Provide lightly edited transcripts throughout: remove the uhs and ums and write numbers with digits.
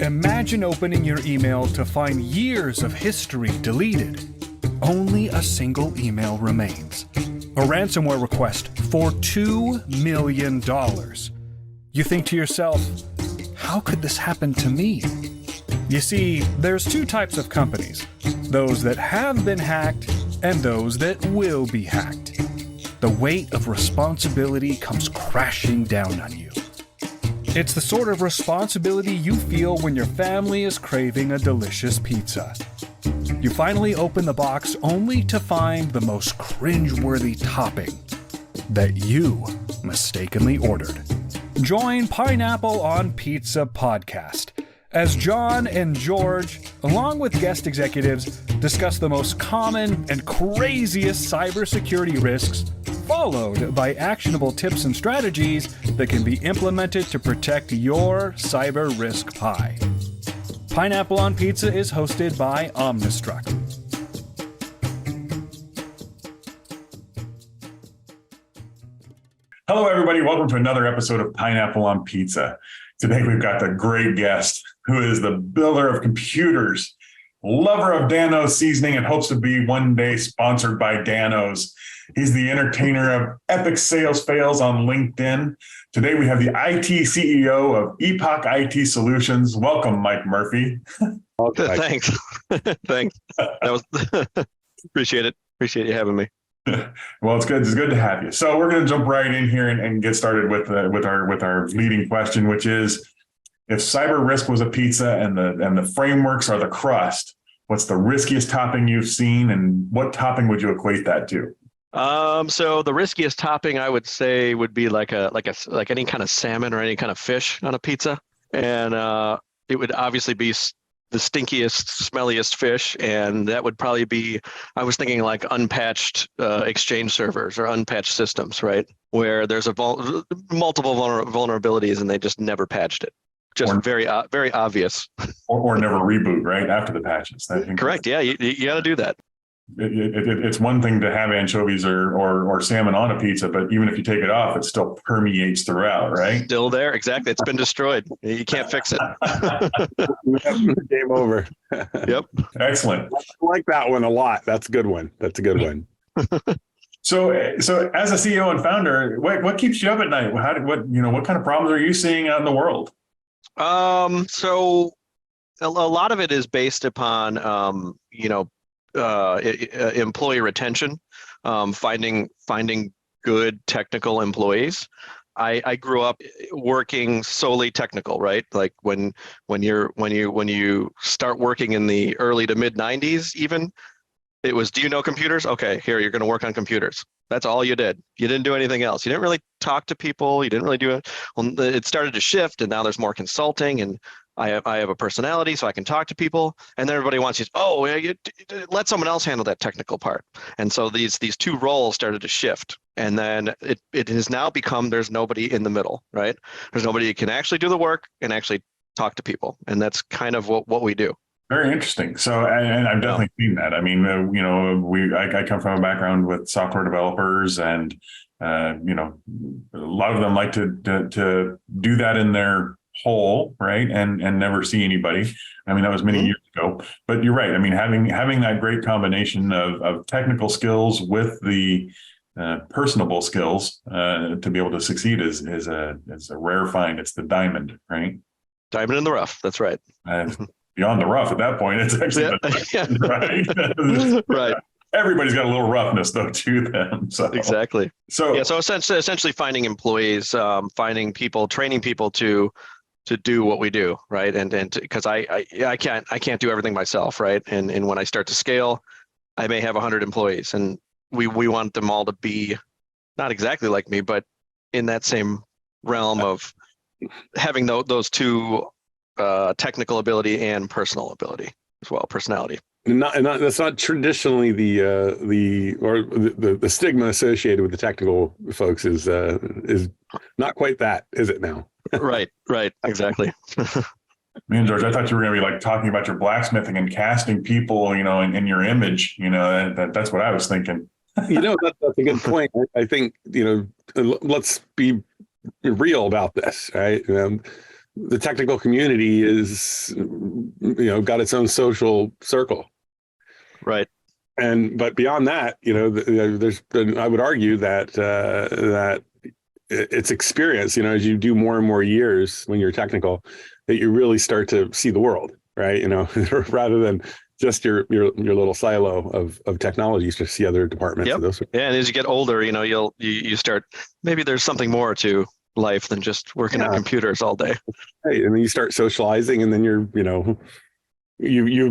Imagine opening your email to find years of history deleted. Only a single email remains. A ransomware request for $2 million. You think to yourself, how could this happen to me? You see, there's two types of companies. Those that have been hacked and those that will be hacked. The weight of responsibility comes crashing down on you. It's the sort of responsibility you feel when your family is craving a delicious pizza. You finally open the box only to find the most cringeworthy topping that you mistakenly ordered. Join Pineapple on Pizza podcast as John and George, along with guest executives, discuss the most common and craziest cybersecurity risks, followed by actionable tips and strategies that can be implemented to protect your cyber risk pie. Pineapple on Pizza is hosted by Omnistruck. Hello, everybody. Welcome to another episode of Pineapple on Pizza. Today, we've got the great guest who is the builder of computers, lover of Dano's seasoning, and hopes to be one day sponsored by Dano's. He's the entertainer of epic sales fails on LinkedIn. Today, we have the IT CEO of Epoch IT Solutions. Welcome, Mike Murphy. Thanks. Thanks. That was appreciate it. Appreciate you having me. Well, it's good. It's good to have you. So we're going to jump right in here and get started with our leading question, which is: if cyber risk was a pizza and the frameworks are the crust, what's the riskiest topping you've seen, and what topping would you equate that to? So the riskiest topping I would say would be like any kind of salmon or any kind of fish on a pizza, and it would obviously be the stinkiest, smelliest fish, and that would probably be, I was thinking like unpatched exchange servers or unpatched systems, right? Where there's multiple vulnerabilities and they just never patched it. Just very obvious. Or never reboot, right, after the patches. Correct, yeah, you got to do that. It's one thing to have anchovies or salmon on a pizza, but even if you take it off, it still permeates throughout, right? Still there, exactly. It's been destroyed. You can't fix it. Game over. Yep. Excellent. I like that one a lot. That's a good one. So as a CEO and founder, what keeps you up at night? What kind of problems are you seeing out in the world? So a lot of it is based upon employee retention, finding good technical employees. I grew up working solely technical, right? Like when you start working in the early to mid 90s, even it was, do you know computers? Okay, here, you're going to work on computers. That's all you did. You didn't do anything else. You didn't really talk to people. You didn't really do it. Well, it started to shift, and now there's more consulting, and I have a personality, so I can talk to people. And then everybody wants you, let someone else handle that technical part. And so these two roles started to shift. And then it has now become, there's nobody in the middle, right? There's nobody who can actually do the work and actually talk to people. And that's kind of what we do. Very interesting. So, and I've definitely seen that. I mean, I come from a background with software developers, and a lot of them like to do that in their hole, right, and never see anybody. I mean, that was many years ago. But you're right. I mean, having that great combination of technical skills with the personable skills to be able to succeed is a rare find. It's the diamond, right? Diamond in the rough. That's right. Beyond the rough at that point, it's actually right. Right. Everybody's got a little roughness though to them. So exactly. So essentially finding employees, finding people, training people to do what we do, right? And because I can't do everything myself, right? And when I start to scale, I may have 100 employees, and we want them all to be not exactly like me, but in that same realm of having those two. Technical ability and personal ability as well, personality. That's not traditionally the stigma associated with the technical folks is not quite that, is it now? Right, exactly. Me and George, I thought you were going to be like talking about your blacksmithing and casting people, in your image. That's what I was thinking. That's a good point. I think let's be real about this, right? the technical community is, got its own social circle. Right. But beyond that, I would argue that it's experience, as you do more and more years when you're technical, that you really start to see the world, right? Rather than just your little silo of technology, you start to see other departments. Yep. Yeah, and as you get older, you start, maybe there's something more to life than just working on computers all day. Right. And then you start socializing, and then you've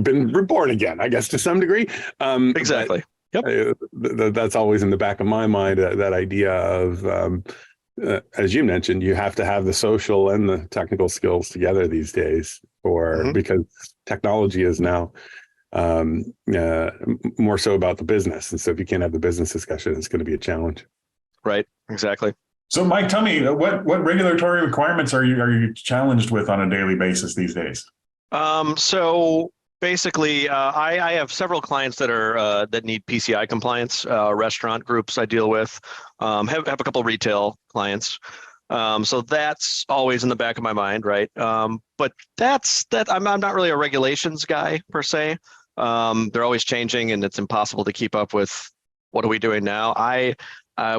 been reborn again, I guess, to some degree. Exactly. Yep. That's always in the back of my mind, that idea of, as you mentioned, you have to have the social and the technical skills together these days, because technology is now more so about the business. And so if you can't have the business discussion, it's going to be a challenge. Right. Exactly. So, Mike, tell me, what regulatory requirements are you challenged with on a daily basis these days? So basically, I have several clients that need PCI compliance. Restaurant groups I deal with, have a couple retail clients. So that's always in the back of my mind, right? But I'm not really a regulations guy per se. They're always changing, and it's impossible to keep up with. What are we doing now?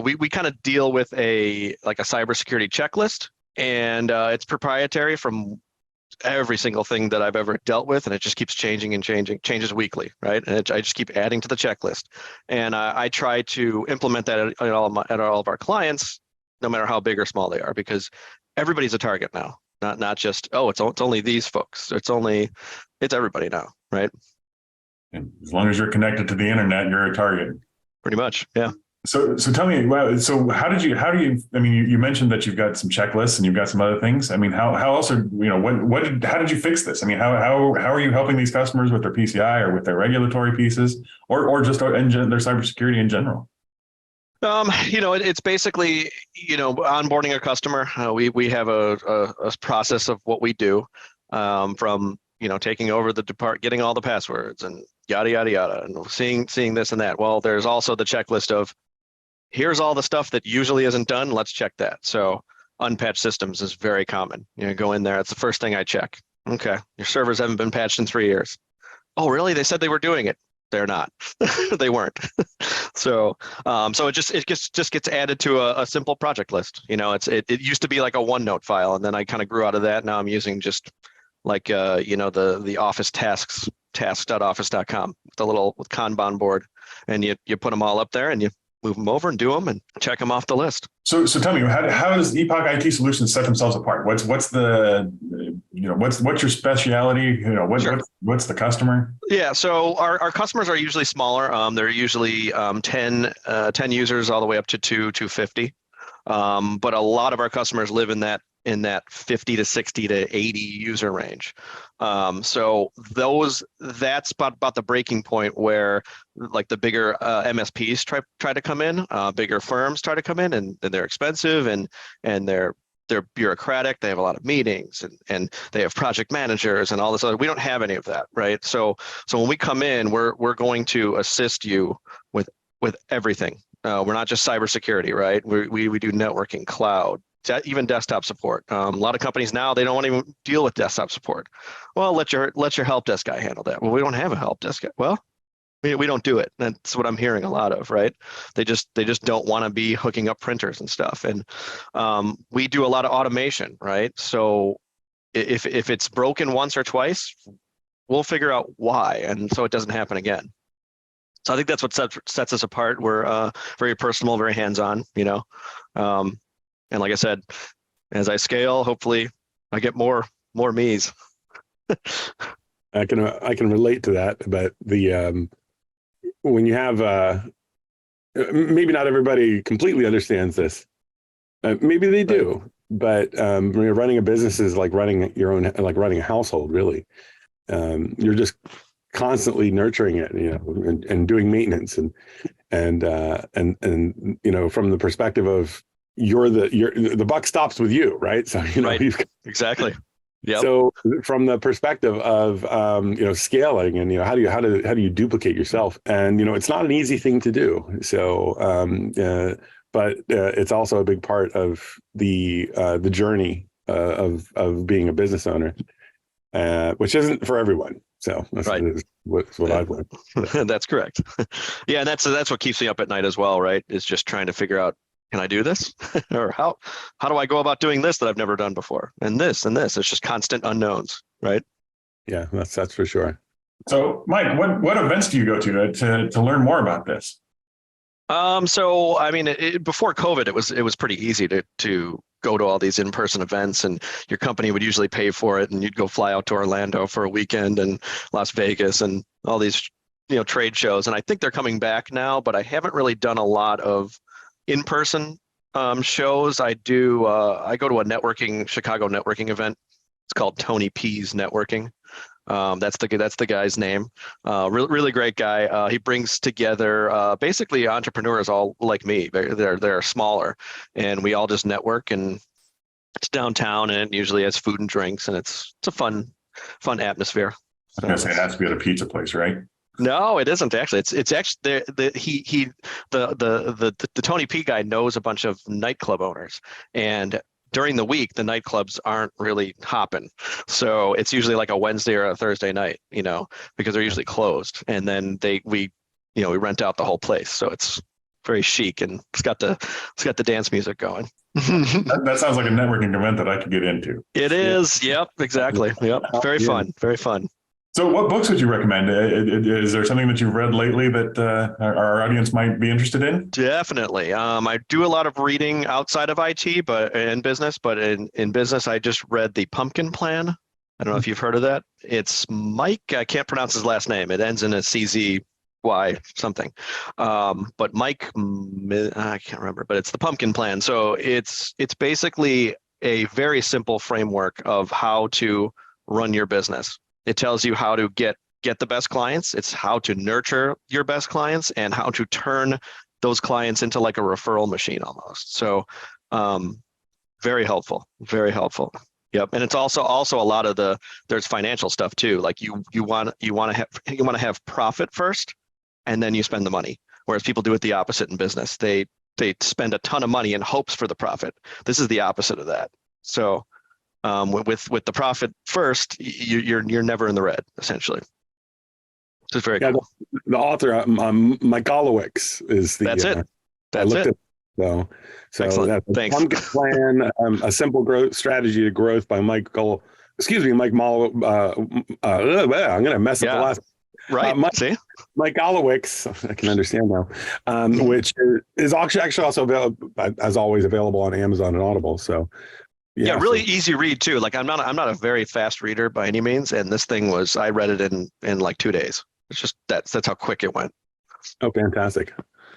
We kind of deal with a cybersecurity checklist, and it's proprietary from every single thing that I've ever dealt with, and it just keeps changing and changing, changes weekly, right? And I just keep adding to the checklist, and I try to implement that at all of our clients, no matter how big or small they are, because everybody's a target now. Not just it's only these folks. It's everybody now, right? And as long as you're connected to the internet, you're a target. Pretty much, yeah. So tell me, how do you, I mean, you mentioned that you've got some checklists and you've got some other things. I mean, how else are, how did you fix this? I mean, how are you helping these customers with their PCI or with their regulatory pieces or just their cybersecurity in general? It's basically, onboarding a customer. We have a process of what we do, from, taking over the getting all the passwords and yada, yada, yada, and seeing this and that. Well, there's also the checklist of, here's all the stuff that usually isn't done. Let's check that. So unpatched systems is very common. Go in there. It's the first thing I check. Okay. Your servers haven't been patched in 3 years. Oh, really? They said they were doing it. They're not. They weren't. So it just gets added to a simple project list. It used to be like a OneNote file, and then I kind of grew out of that. Now I'm using just like the Office tasks.office.com, with Kanban board, and you put them all up there, and you move them over and do them and check them off the list. So tell me, how does Epoch IT Solutions set themselves apart? What's your speciality? Sure. What's the customer? Yeah, so our customers are usually smaller. They're usually 10 users all the way up to 250. But a lot of our customers live in that 50 to 60 to 80 user range. So that's about the breaking point where like the bigger MSPs try to come in, bigger firms try to come in, and they're expensive and they're bureaucratic. They have a lot of meetings and they have project managers and all this other. We don't have any of that, right? So when we come in, we're going to assist you with everything. We're not just cybersecurity, right? We do networking, cloud, even desktop support. A lot of companies now, they don't want to even deal with desktop support. Well, let your help desk guy handle that. Well, we don't have a help desk guy. Well, we don't do it. That's what I'm hearing a lot of, right? They just don't want to be hooking up printers and stuff. And we do a lot of automation, right? So if it's broken once or twice, we'll figure out why, and so it doesn't happen again. So I think that's what sets us apart. We're very personal, very hands-on, and like I said, as I scale, hopefully I get more me's. I can relate to that, but when you have maybe not everybody completely understands this. Maybe they do, but running a business is like running your own, like running a household. Really, you're just constantly nurturing it, and doing maintenance, and from the perspective of the buck stops with you, right? So right. Exactly. Yeah. So from the perspective of scaling and how do you duplicate yourself, and it's not an easy thing to do. So but it's also a big part of the journey of being a business owner, which isn't for everyone. So that's Right. what I've learned. That's correct. Yeah, and that's what keeps me up at night as well, right? Is just trying to figure out, can I do this? Or how do I go about doing this that I've never done before? And this and this. It's just constant unknowns, right? Yeah, that's for sure. So, Mike, what events do you go to learn more about this? So I mean, before COVID, it was pretty easy to go to all these in-person events, and your company would usually pay for it, and you'd go fly out to Orlando for a weekend and Las Vegas and all these, trade shows. And I think they're coming back now, but I haven't really done a lot of in-person shows. I go to a Chicago networking event. It's called Tony P's Networking. That's the guy's name. Really great guy. He brings together basically entrepreneurs all like me. They're smaller, and we all just network. And it's downtown, and it usually has food and drinks, and it's a fun atmosphere. I was gonna say it has to be at a pizza place, right? No, it isn't actually. It's actually the Tony P guy knows a bunch of nightclub owners, and during the week the nightclubs aren't really hopping, so it's usually like a Wednesday or a Thursday night, because they're usually closed, and then we rent out the whole place, so it's very chic, and it's got the dance music going. That sounds like a networking event that I could get into. It is. Yep, exactly. Yep, very fun. So what books would you recommend? Is there something that you've read lately that our audience might be interested in? Definitely. I do a lot of reading outside of IT, but in business. But in business, I just read The Pumpkin Plan. I don't know if you've heard of that. It's Mike. I can't pronounce his last name. It ends in a CZY something. But Mike, I can't remember. But it's The Pumpkin Plan. So it's basically a very simple framework of how to run your business. It tells you how to get the best clients. It's how to nurture your best clients and how to turn those clients into like a referral machine almost. So very helpful. Yep. And it's also a lot of there's financial stuff too. Like you want to have profit first, and then you spend the money. Whereas people do it the opposite in business. They spend a ton of money in hopes for the profit. This is the opposite of that. So with the profit first, you're never in the red, essentially. So it's very cool. The author, Mike Golowicz, is the. That's it. That's it. So excellent. Thanks. Pumpkin Plan, a simple growth strategy to growth by Mike Malo. I'm going to mess up the last. Right. Mike Golowicz, I can understand now, which is actually also available, as always, available on Amazon and Audible. So. Yeah, really easy read too. Like I'm not a very fast reader by any means, and this thing I read it in like 2 days. It's just that's how quick it went. Oh, fantastic!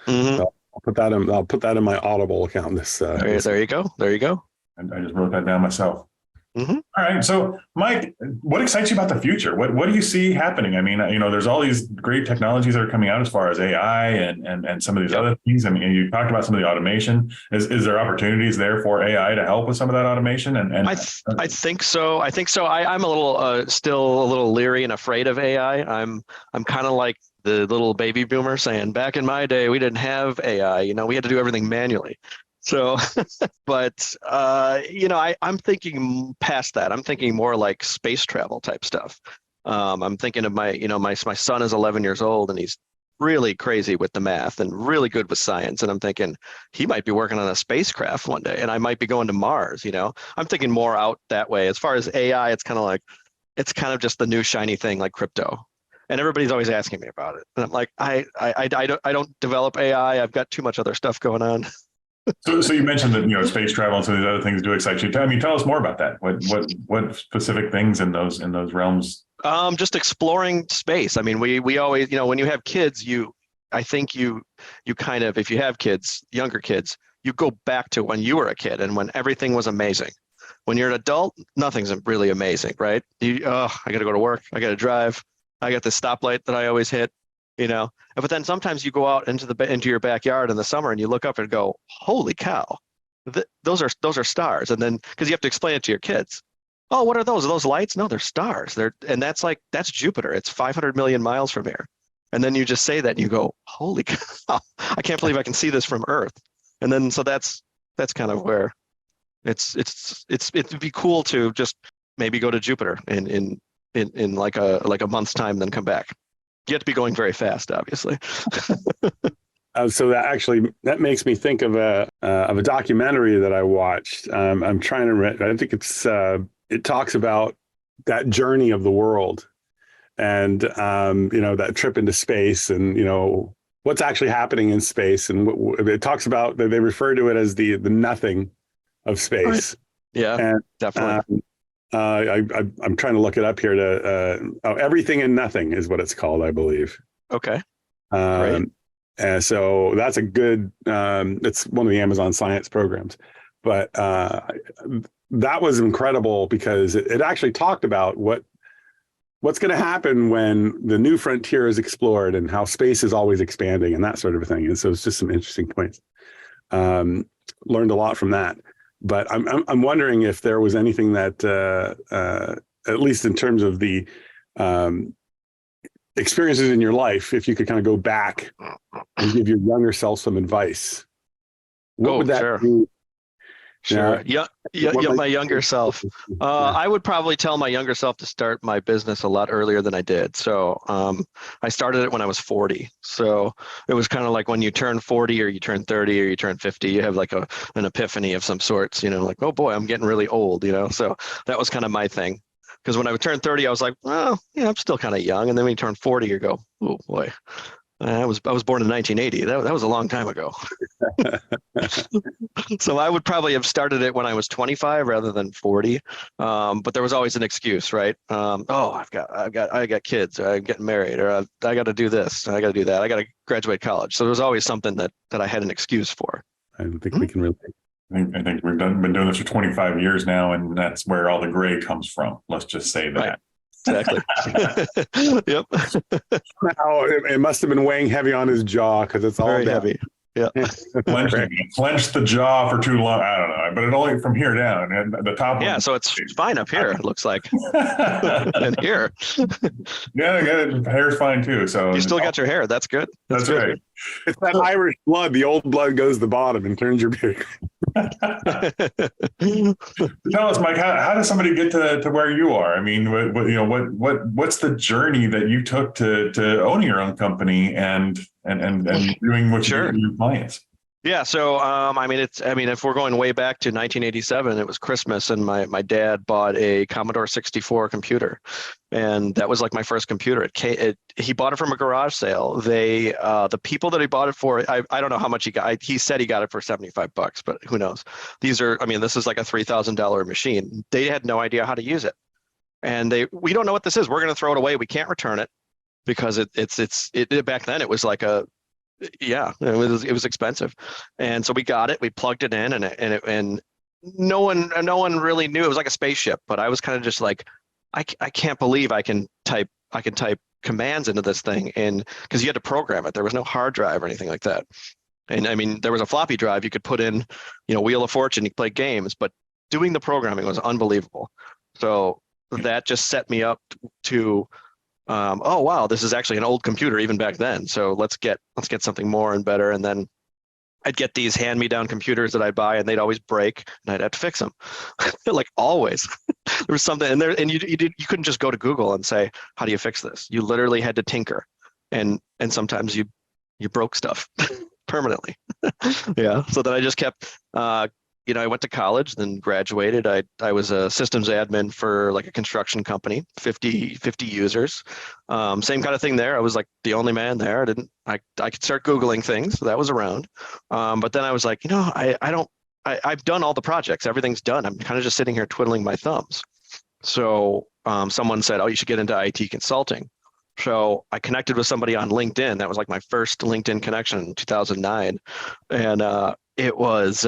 Mm-hmm. So I'll put that in my Audible account. There you go. And I just wrote that down myself. Mm-hmm. All right. So, Mike, what excites you about the future? What do you see happening? I mean, there's all these great technologies that are coming out as far as AI and some of these other things. I mean, you talked about some of the automation. Is there opportunities there for AI to help with some of that automation? And I think so. I'm a little still a little leery and afraid of AI. I'm kind of like the little baby boomer saying, back in my day, we didn't have AI. We had to do everything manually. So, but, I'm thinking past that. I'm thinking more like space travel type stuff. I'm thinking of my son is 11 years old, and he's really crazy with the math and really good with science. And I'm thinking he might be working on a spacecraft one day, and I might be going to Mars. I'm thinking more out that way. As far as AI, it's kind of just the new shiny thing like crypto. And everybody's always asking me about it. And I'm like, I don't develop AI. I've got too much other stuff going on. So you mentioned that space travel and some of these other things do excite you. I mean, tell us more about that. What specific things in those realms? Just exploring space. I mean, we always, when you have kids, I think you kind of, if you have kids, younger kids, you go back to when you were a kid and when everything was amazing. When you're an adult, nothing's really amazing, right? I got to go to work. I got to drive. I got the stoplight that I always hit. But then sometimes you go out into your backyard in the summer and you look up and go, holy cow, those are stars. And then, because you have to explain it to your kids. Oh, what are those? Are those lights? No, they're stars. And that's Jupiter. It's 500 million miles from here. And then you just say that and you go, holy cow, I can't believe I can see this from Earth. And then, so that's kind of where It'd be cool to just maybe go to Jupiter in like a month's time, then come back. You have to be going very fast, obviously. So that makes me think of a documentary that I watched. I'm trying to I think it talks about that journey of the world, and that trip into space, and what's actually happening in space, and it talks about, they refer to it as the nothing of space. Right. Yeah, and definitely. I'm trying to look it up here Everything and Nothing is what it's called, I believe. Okay. Great. And so that's a good, it's one of the Amazon science programs, but that was incredible because it actually talked about what's going to happen when the new frontier is explored and how space is always expanding and that sort of a thing. And so it's just some interesting points. Learned a lot from that, but I'm wondering if there was anything that, at least in terms of the experiences in your life, if you could kind of go back and give your younger self some advice, what would that be? Sure. Yeah. My younger self. I would probably tell my younger self to start my business a lot earlier than I did. So I started it when I was 40. So it was kind of like when you turn 40 or you turn 30 or you turn 50, you have like an epiphany of some sorts, like, oh boy, I'm getting really old, So that was kind of my thing. Because when I turned 30, I was like, well, I'm still kind of young. And then when you turn 40, you go, oh boy. I was born in 1980. That was a long time ago. So I would probably have started it when I was 25 rather than 40. But there was always an excuse, right? I got kids, or I'm getting married, or I got to do this, I got to do that, I got to graduate college. So there was always something that I had an excuse for. I think we can relate. I think we've been doing this for 25 years now, and that's where all the gray comes from. Let's just say that. Right. Exactly. Yep. Now, it must have been weighing heavy on his jaw because it's all very down. heavy. Yeah. Clenched the jaw for too long. I don't know, but it only from here down, and the top. Yeah, so it's fine up here. It looks like, and here. Yeah, hair's fine too. So you still got your hair. That's good. That's good. right. It's that Irish blood. The old blood goes to the bottom and turns your beard. Tell us, Mike, how does somebody get to where you are? I mean, what's the journey that you took to owning your own company and doing what you do with your clients? Yeah. So, if we're going way back to 1987, it was Christmas, and my dad bought a Commodore 64 computer, and that was like my first computer. He bought it from a garage sale. The people that he bought it for, I don't know how much he got. He said he got it for $75, but who knows? This is like a $3,000 machine. They had no idea how to use it, and we don't know what this is. We're going to throw it away. We can't return it because it back then it was like it was expensive. And so we got it, we plugged it in, and no one really knew. It was like a spaceship, but I was kind of just like, I can't believe I can type commands into this thing, and because you had to program it. There was no hard drive or anything like that. And there was a floppy drive you could put in, Wheel of Fortune, you could play games, but doing the programming was unbelievable. So that just set me up to oh wow, this is actually an old computer even back then. So let's get something more and better. And then I'd get these hand-me-down computers that I'd buy, and they'd always break, and I'd have to fix them. Like always. There was something in there, and you couldn't just go to Google and say, how do you fix this? You literally had to tinker, and sometimes you broke stuff permanently. Yeah. So then I just kept I went to college, then graduated. I was a systems admin for like a construction company, 50 users. Same kind of thing there. I was like the only man there. I could start Googling things. So that was around. But then I was like, I've done all the projects. Everything's done. I'm kind of just sitting here twiddling my thumbs. So someone said, oh, you should get into IT consulting. So I connected with somebody on LinkedIn. That was like my first LinkedIn connection in 2009. And it was,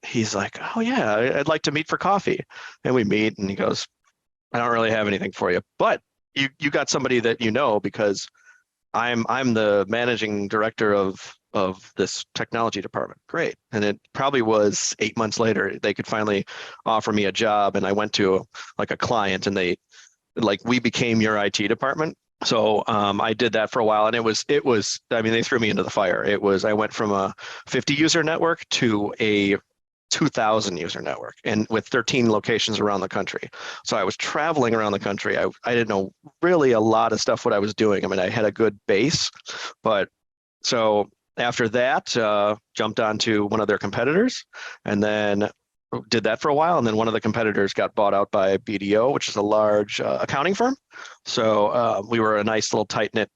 he's like, oh yeah, I'd like to meet for coffee. And we meet, and he goes, I don't really have anything for you, but you got somebody that because I'm the managing director of this technology department. Great. And it probably was 8 months later, they could finally offer me a job. And I went to like a client, and we became your IT department. So I did that for a while, and it was, they threw me into the fire. I went from a 50 user network to a 2,000 user network, and with 13 locations around the country. So I was traveling around the country. I didn't know really a lot of stuff what I was doing. I mean, I had a good base, but so after that, jumped onto one of their competitors, and then did that for a while. And then one of the competitors got bought out by BDO, which is a large accounting firm. So we were a nice little tight knit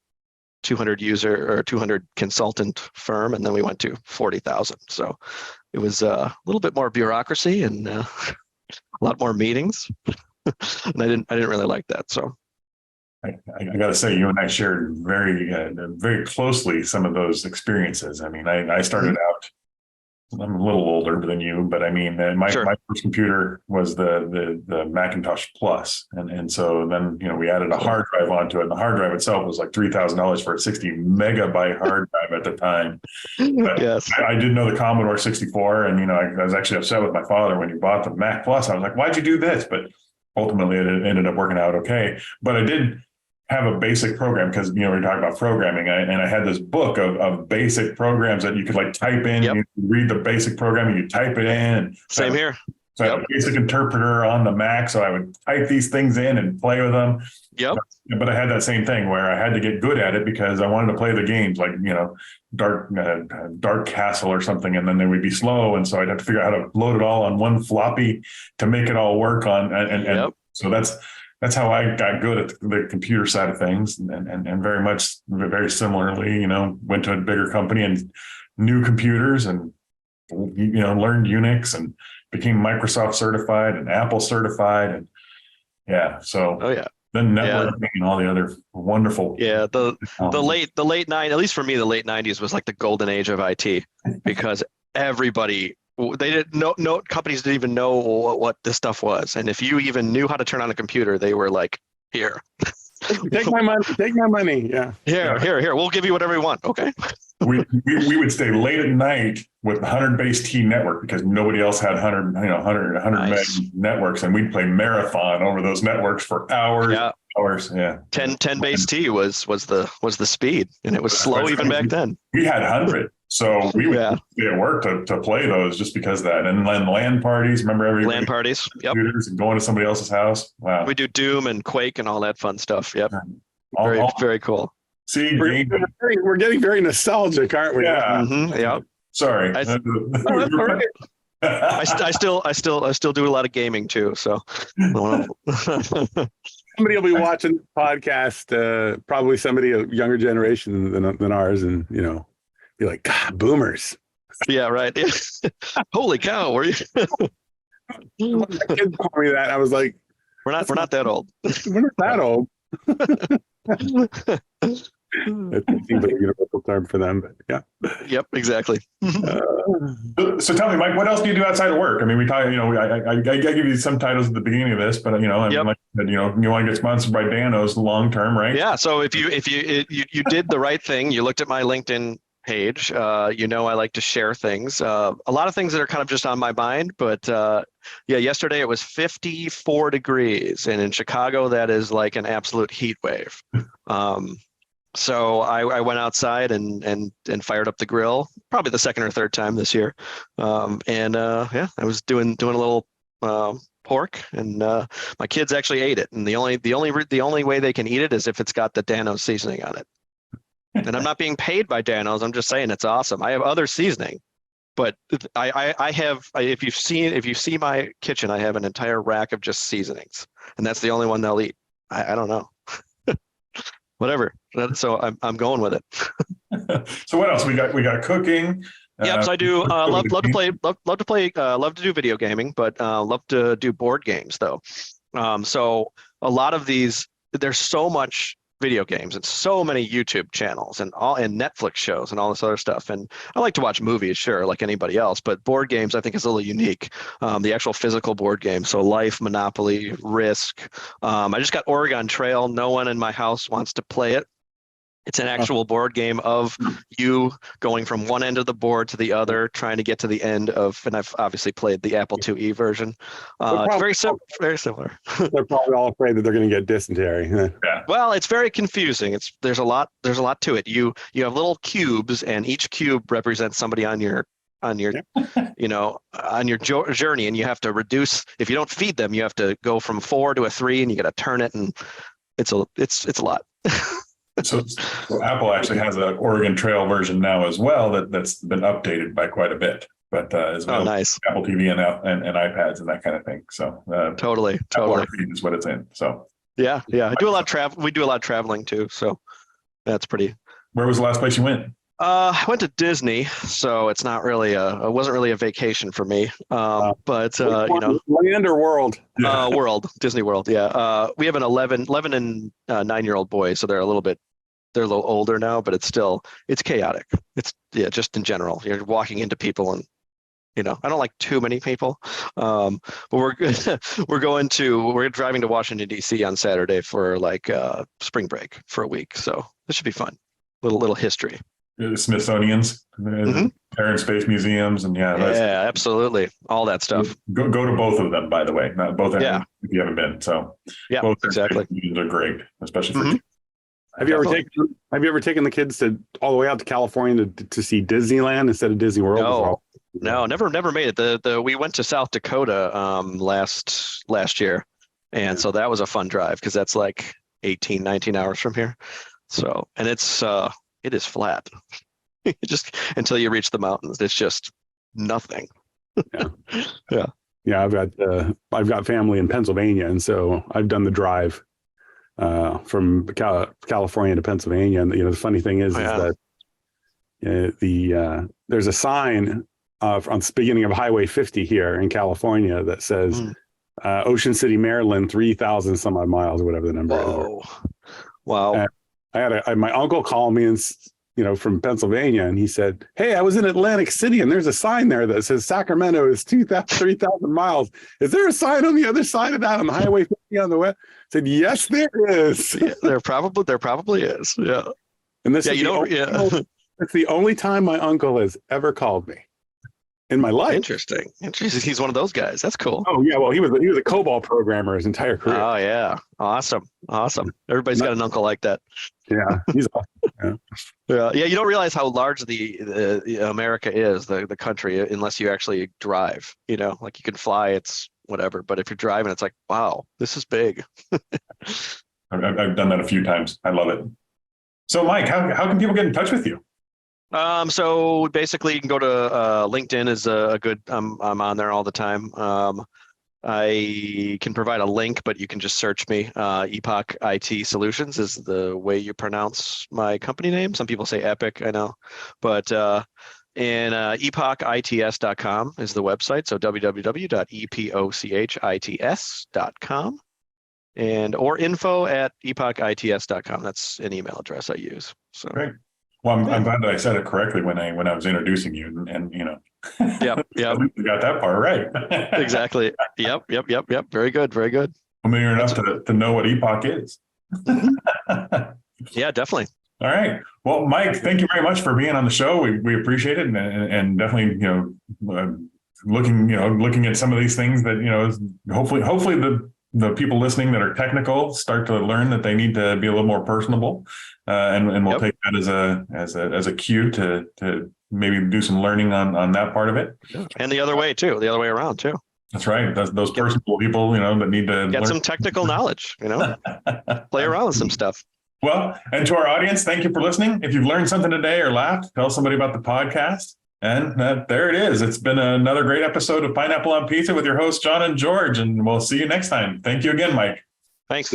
200 user or 200 consultant firm, and then we went to 40,000. So it was a little bit more bureaucracy and a lot more meetings, and I didn't really like that. So I got to say, you and I shared very closely some of those experiences. I mean, I started out. I'm a little older than you, but I mean, my first computer was the Macintosh Plus, and so then we added a hard drive onto it, and the hard drive itself was like $3,000 for a 60 megabyte hard drive at the time. But yes, I did know the Commodore 64, and I was actually upset with my father when he bought the Mac Plus. I was like, "Why'd you do this?" But ultimately, it ended up working out okay. But I did have a basic program because we were talking about programming, and I had this book of basic programs that you could like type in. Yep. You read the basic program and you type it in. Same here. So I had a basic interpreter on the Mac, so I would type these things in and play with them. Yep. But I had that same thing where I had to get good at it because I wanted to play the games like Dark Castle or something, and then they would be slow, and so I'd have to figure out how to load it all on one floppy to make it all work on. And so that's how I got good at the computer side of things, and very similarly, went to a bigger company and knew computers and, learned Unix and became Microsoft certified and Apple certified. And then networking and all the other wonderful. Yeah. The late 90s, at least for me, the late 90s was like the golden age of IT because everybody, they didn't know, companies didn't even know what this stuff was. And if you even knew how to turn on a computer, they were like, here. Take my money. Yeah. Here. We'll give you whatever you want. Okay. We would stay late at night with 100 base T network because nobody else had 100 meg networks, and we'd play marathon over those networks for hours. Yeah. Hours. Yeah. 10 base T was the speed, and it was slow even back then. We had 100. So we would stay at work to play those just because of that. And then LAN parties, remember LAN parties, computers and going to somebody else's house. Wow. We do Doom and Quake and all that fun stuff. Yep. Very cool. See, we're getting very nostalgic, aren't we? Yeah. Mm-hmm. Yep. Sorry. I still do a lot of gaming too. So somebody will be watching the podcast, probably somebody a younger generation than ours, and be like, God, boomers. Yeah, right. Holy cow, were you? My kids called me that. I was like, we're not that old. We're not that old. It seems like a universal term for them, but yeah. Yep, exactly. So tell me, Mike, what else do you do outside of work? I mean, we talk, I give you some titles at the beginning of this, but you want to get sponsored by Danos long term, right? Yeah. So if you did the right thing, you looked at my LinkedIn page, I like to share things, a lot of things that are kind of just on my mind, but yesterday it was 54 degrees, and in Chicago that is like an absolute heat wave. So I went outside and fired up the grill, probably the second or third time this year, I was doing a little pork, and my kids actually ate it, and the only way they can eat it is if it's got the Danos seasoning on it. And I'm not being paid by Danos. I'm just saying it's awesome. I have other seasoning, but I have. If you see my kitchen, I have an entire rack of just seasonings, and that's the only one they'll eat. I don't know. Whatever. So I'm going with it. So what else we got? We got cooking. Yep. So I do love to do video gaming, but love to do board games though. So a lot of these, there's so much video games and so many YouTube channels and Netflix shows and all this other stuff. And I like to watch movies, sure, like anybody else, but board games I think is a little unique. The actual physical board game. So Life, Monopoly, Risk. I just got Oregon Trail. No one in my house wants to play it. It's an actual board game of you going from one end of the board to the other, trying to get to the end of, and I've obviously played the Apple IIe version. It's very similar. They're probably all afraid that they're going to get dysentery. Yeah. Well, it's very confusing. There's a lot to it. You have little cubes, and each cube represents somebody on your on your journey, and you have to reduce. If you don't feed them, you have to go from 4 to a 3, and you got to turn it, and it's a lot. So Apple actually has an Oregon Trail version now as well that's been updated by quite a bit. But as well, nice. Apple TV and iPads and that kind of thing. So totally Apple Arcade is what it's in. So yeah. I do a lot of travel. We do a lot of traveling too. So that's pretty. Where was the last place you went? I went to Disney, so it's not really it wasn't really a vacation for me. But land or world? World, Disney World. Yeah. We have an 11 and 9-year-old boy, so they're a little older now, but it's chaotic. It's just in general, you're walking into people, and I don't like too many people. But we're driving to Washington D.C. on Saturday for like spring break for a week, so this should be fun. Little history. The Smithsonian's, Air and Space Museums, and absolutely, all that stuff. Go to both of them, by the way. Not both. If you haven't been, so both exactly. Museums are great, especially for kids. Have you ever taken the kids all the way out to California to see Disneyland instead of Disney World? No, never made it. We went to South Dakota last year, and so that was a fun drive because that's like 18, 19 hours from here. So, and it is flat. Just until you reach the mountains, it's just nothing. Yeah. I've got family in Pennsylvania, and so I've done the drive from California to Pennsylvania. And the funny thing is that there's a sign on the beginning of Highway 50 here in California that says Ocean City, Maryland, 3,000 some odd miles, or whatever the number is. Wow. And I had my uncle call me from Pennsylvania, and he said, "Hey, I was in Atlantic City, and there's a sign there that says Sacramento is 3,000 miles. Is there a sign on the other side of that on the Highway 50 on the west?" I said, "Yes, there is." There probably is. Yeah. And this it's the only time my uncle has ever called me in my life. Interesting. He's one of those guys. That's cool. Oh yeah, well he was a COBOL programmer his entire career. Oh yeah, awesome. Everybody's got an uncle like that. Yeah, he's awesome. Yeah. You don't realize how large the America is, the country, unless you actually drive. Like you can fly, it's whatever, but if you're driving, it's like, wow, this is big. I've done that a few times. I love it. So Mike, how can people get in touch with you? So basically you can go to LinkedIn is a good, I'm on there all the time. I can provide a link, but you can just search me. Epoch IT Solutions is the way you pronounce my company name. Some people say Epic, I know, but and epochits.com is the website. So www.epochits.com or info@epochits.com. That's an email address I use. So great. Well, I'm glad that I said it correctly when I was introducing you, and Yep. You got that part right. Exactly. Yep. Very good. Familiar enough to know what Epoch is. Yeah, definitely. All right. Well, Mike, thank you very much for being on the show. We appreciate it, and definitely looking at some of these things that hopefully the people listening that are technical start to learn that they need to be a little more personable, and we'll take that as a cue to maybe do some learning on that part of it. And the other way around too. That's right. Those personable people, that need to get learn some technical knowledge, play around with some stuff. Well, and to our audience, thank you for listening. If you've learned something today or laughed, tell somebody about the podcast. And there it is. It's been another great episode of Pineapple on Pizza with your hosts, John and George. And we'll see you next time. Thank you again, Mike. Thanks.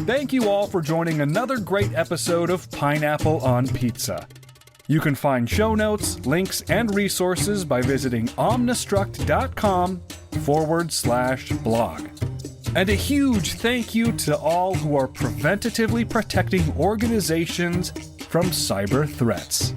Thank you all for joining another great episode of Pineapple on Pizza. You can find show notes, links, and resources by visiting omnistruct.com/blog. And a huge thank you to all who are preventatively protecting organizations from cyber threats.